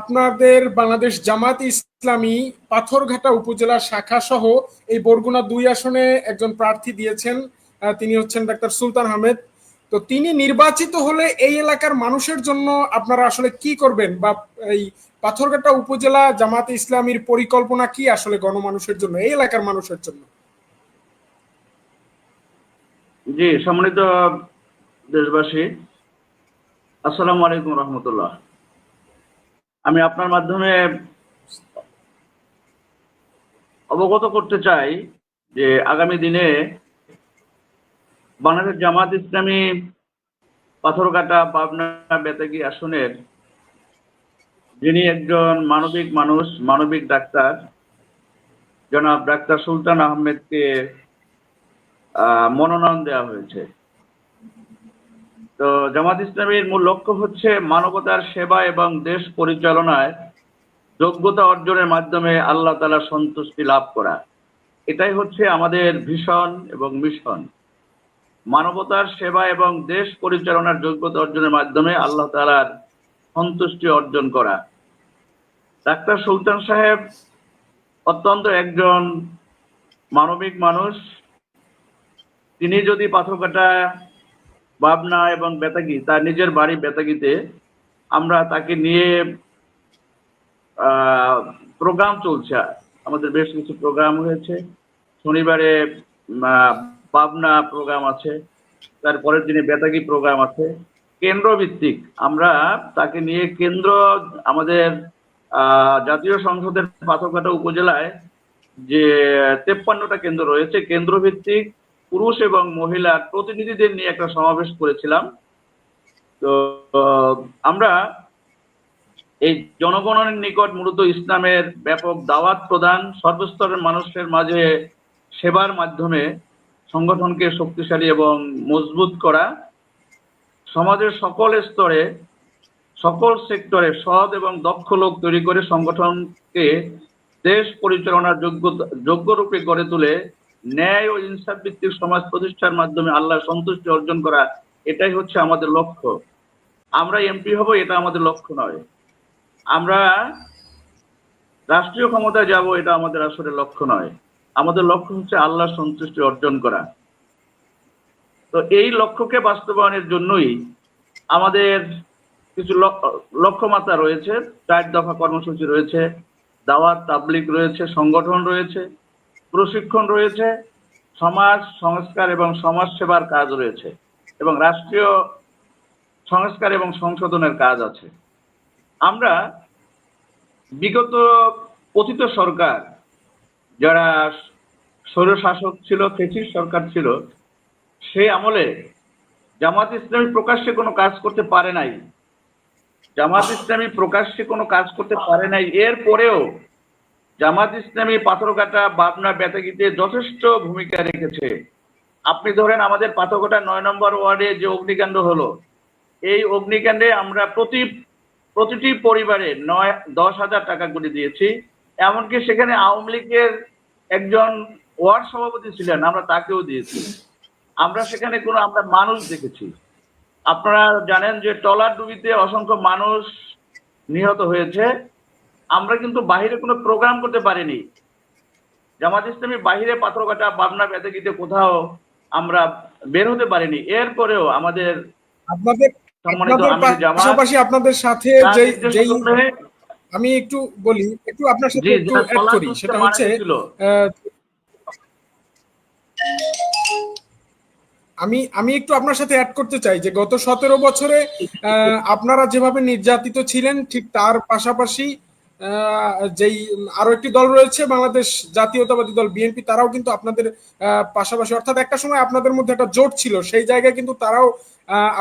আপনাদের বাংলাদেশ জামাত ইসলামী পাথরঘাটা উপজেলা শাখা সহ এই বরগুনা 2 আসনে একজন প্রার্থী দিয়েছেন। তিনি হচ্ছেন ডাক্তার সুলতান আহমেদ। তো তিনি নির্বাচিত হলে এই এলাকার মানুষের জন্য আপনারা আসলে কি করবেন, বা এই পাথরঘাটা উপজেলা জামাত ইসলামীর পরিকল্পনা কি আসলে গণমানুষের জন্য, এই এলাকার মানুষের জন্য? জি, সম্মানিত দেশবাসী, আসসালামু আলাইকুম রহমতুল্লাহ। আমি আপনার মাধ্যমে অবগত করতে চাই যে আগামী দিনে বাংলাদেশ জামাত ইসলামী পাথরঘাটা পাবনা বেতাগী আসনের যিনি একজন মানবিক মানুষ, মানবিক ডাক্তার, জনাব ডাক্তার সুলতান আহমেদকে মনোনয়ন দেওয়া হয়েছে। তো জামাত ইসলামীর মূল লক্ষ্য হচ্ছে মানবতার সেবা এবং দেশ পরিচালনায় যোগ্যতা অর্জনের মাধ্যমে আল্লাহ তাআলার সন্তুষ্টি লাভ করা। এটাই হচ্ছে আমাদের ভিশন এবং মিশন। মানবতার সেবা এবং দেশ পরিচালনার যোগ্যতা অর্জনের মাধ্যমে আল্লাহ তাআলার সন্তুষ্টি অর্জন করা। ডাক্তার সুলতান সাহেব অত্যন্ত একজন মানবিক মানুষ। তিনি যদি পাথরঘাটা, পাবনা এবং বেতাগী, তার নিজের বাড়ি বেতাগীতে, আমরা তাকে নিয়ে প্রোগ্রাম চলছে, আমাদের বেশ কিছু প্রোগ্রাম হয়েছে। শনিবারে পাবনা প্রোগ্রাম আছে, তারপরের দিনে বেতাগী প্রোগ্রাম আছে, কেন্দ্রভিত্তিক। আমরা তাকে নিয়ে কেন্দ্র, আমাদের জাতীয় সংসদের পাথরঘাটা উপজেলায় যে 53টা কেন্দ্র রয়েছে, কেন্দ্রভিত্তিক পুরুষ এবং মহিলা প্রতিনিধিদের নিয়ে একটা সমাবেশ করেছিলাম। তো আমরা এই জনগণের নিকট মূলত ইসলামের ব্যাপক দাওয়াত প্রদান, সর্বস্তরের মানুষের মাঝে সেবার মাধ্যমে সংগঠনকে শক্তিশালী এবং মজবুত করা, সমাজের সকল স্তরে, সকল সেক্টরে সৎ এবং দক্ষ লোক তৈরি করে সংগঠনকে দেশ পরিচালনার যোগ্য রূপে গড়ে তুলে ন্যায় ও ইনসাফ ভিত্তিক সমাজ প্রতিষ্ঠার মাধ্যমে আল্লাহর সন্তুষ্টি অর্জন করা, এটাই হচ্ছে আমাদের লক্ষ্য। আমরা এমপি হব, এটা আমাদের লক্ষ্য নয়। আমরা রাষ্ট্রীয় ক্ষমতায় যাব, এটা আমাদের আসলে লক্ষ্য নয়। আমাদের লক্ষ্য হচ্ছে আল্লাহর সন্তুষ্টি অর্জন করা। তো এই লক্ষ্যকে বাস্তবায়নের জন্যই আমাদের কিছু লক্ষ্যমাত্রা রয়েছে। 4 দফা কর্মসূচি রয়েছে, দাওয়াত তাবলিগ রয়েছে, সংগঠন রয়েছে, প্রশিক্ষণ রয়েছে, সমাজ সংস্কার এবং সমাজ সেবার কাজ রয়েছে, এবং রাষ্ট্রীয় সংস্কার এবং সংশোধনের কাজ আছে। আমরা বিগত পতিত সরকার, যারা স্বৈরশাসক ছিল, ফ্যাসিস্ট সরকার ছিল, সেই আমলে জামাত ইসলামী প্রকাশ্যে কোনো কাজ করতে পারে নাই। জামাত ইসলামী প্রকাশ্যে কোনো কাজ করতে পারে নাই। এরপরেও জামাত ইসলামী পাথরঘাটা, পাবনা, বেতাগীতে যথেষ্ট ভূমিকা রেখেছে। আপনি ধরেন আমাদের পাথরঘাটা 9 নম্বর ওয়ার্ডে যে অগ্নিকাণ্ড হলো, এই অগ্নিকাণ্ডে আমরা প্রতিটি পরিবারে 10,000 টাকা করে দিয়েছি। এমনকি সেখানে আওয়ামী লীগের একজন ওয়ার্ড সভাপতি ছিলেন, আমরা তাকেও দিয়েছি। আমরা সেখানে আমরা মানুষ দেখেছি। আপনারা জানেন যে টলার ডুবিতে অসংখ্য মানুষ নিহত হয়েছে। আমরা কিন্তু বাহিরে কোনো প্রোগ্রাম করতে পারিনি। জামাত ইসলামী বাহিরে পাথরঘাটা, পাবনা, বেতাগীতে কোথাও আমরা বের হতে পারিনি। এরপরেও আমাদের পাশাপাশি আপনাদের সাথে আমি একটু বলি, একটু আপনার সাথে একটু অ্যাড করি, সেটা হচ্ছে আমি একটু আপনার সাথে অ্যাড করতে চাই যে গত 17 বছরে আপনারা যেভাবে নির্যাতিত ছিলেন, ঠিক তার পাশাপাশি যেই আরো একটি দল রয়েছে, বাংলাদেশ জাতীয়তাবাদী দল বিএনপি, তারাও কিন্তু আপনাদের পাশাপাশি, অর্থাৎ একটা সময় আপনাদের মধ্যে একটা জোট ছিল, সেই জায়গায় কিন্তু তারাও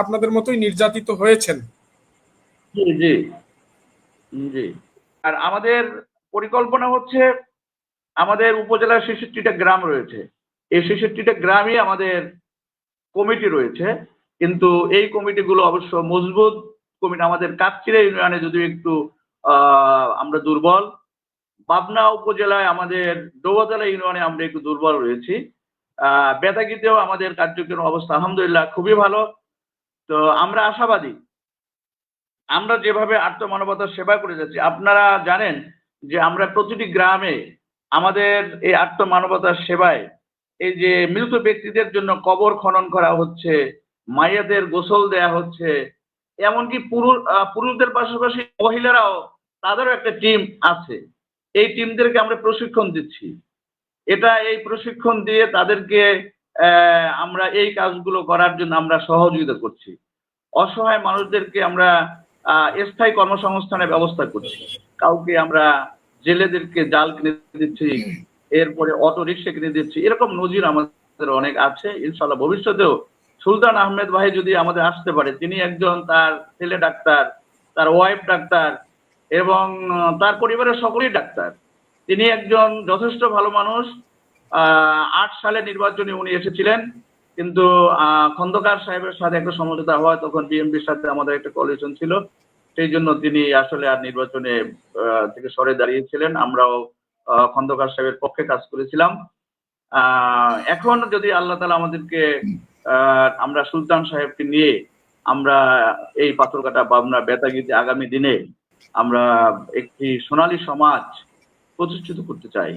আপনাদের মতোই নির্যাতিত হয়েছেন। জি জি জি। আর আমাদের পরিকল্পনা হচ্ছে, আমাদের উপজেলার 66টা গ্রাম রয়েছে, এই 66টা গ্রামই আমাদের কমিটি রয়েছে। কিন্তু এই কমিটিগুলো অবশ্য মজবুত কমিটি। আমাদের কাকচিড়া ইউনিয়নে যদি একটু আমরা দুর্বল, পাবনা উপজেলায় আমাদের ডৌবাতলা ইউনিয়নে আমরা একটু দুর্বল রয়েছি, বেতাগীতেও আমাদের কার্যক্রম অবস্থা আলহামদুলিল্লাহ খুবই ভালো। তো আমরা আশাবাদী আমরা যেভাবে আত্মমানবতার সেবা করে যাচ্ছি, আপনারা জানেন যে আমরা প্রতিটি গ্রামে আমাদের এই আত্মমানবতার সেবায় এই যে মৃত ব্যক্তিদের জন্য কবর খনন করা হচ্ছে, মাইয়াদের গোসল দেয়া হচ্ছে, এমনকি পুরুষদের পাশাপাশি মহিলারাও, তাদেরও একটা টিম আছে। এই টিমদেরকে আমরা প্রশিক্ষণ দিচ্ছি। এই প্রশিক্ষণ দিয়ে তাদেরকে আমরা এই কাজগুলো করার জন্য আমরা সহযোগিতা করছি। অসহায় মানুষদেরকে আমরা স্থায়ী কর্মসংস্থানের ব্যবস্থা করছি। কাউকে আমরা জেলেদেরকে জাল কিনে দিচ্ছি, এরপরে অটো রিক্সা কিনে দিচ্ছি। এরকম নজির আমাদের অনেক আছে। ইনশাল্লাহ ভবিষ্যতেও সুলতান আহমেদ ভাই যদি আমাদের আসতে পারে, তিনি একজন, তার ছেলে ডাক্তার, তার ওয়াইফ ডাক্তার, এবং তার পরিবারের সকলেই ডাক্তার। তিনি একজন যথেষ্ট ভালো মানুষ। 8 সালে নির্বাচনে উনি এসেছিলেন, কিন্তু খন্দকার সাহেবের সাথে একটা সমঝোতা হয়, তখন বিএনপির সাথে আমাদের একটা কোয়ালিশন ছিল, সেই জন্য তিনি আসলে আর নির্বাচনে থেকে সরে দাঁড়িয়েছিলেন। আমরাও খন্দকার সাহেবের পক্ষে কাজ করেছিলাম। এখন যদি আল্লাহ তাআলা আমাদেরকে আমরা সুলতান সাহেবকে নিয়ে আমরা এই পাথরঘাটা পাবনা বেতাগীতে আগামী দিনে আমরা একটি সোনালী সমাজ প্রতিষ্ঠিত করতে চাই।